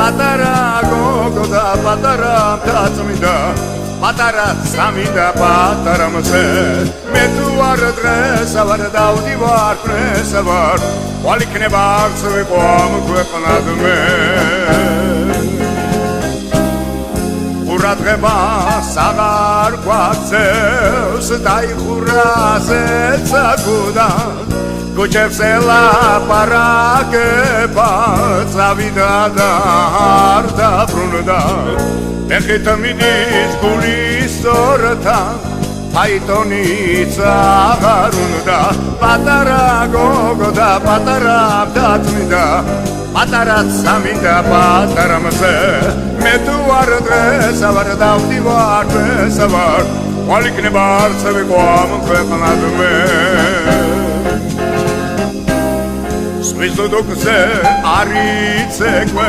პატარა გოგო და პატარა მთაწმინდა პატარა სამი და პატარა მზე მე თუ არ დღესა ვარ დავდივარ დღესა ვარ ვალ იქნება არც ვიყო ქვეყნად მე ყურადღება საღარ გვაქცევს დაიხურა ზეცაგუდა Kuchep la parakeba Zavida da harda brunda Echita midis gulistorta Paitonica garunda Patara gogoda patara datmida Patara samida patara mase Metu ardresa var davdivar savar Valikne bar save koam kveqnad me Svizdokse aricekve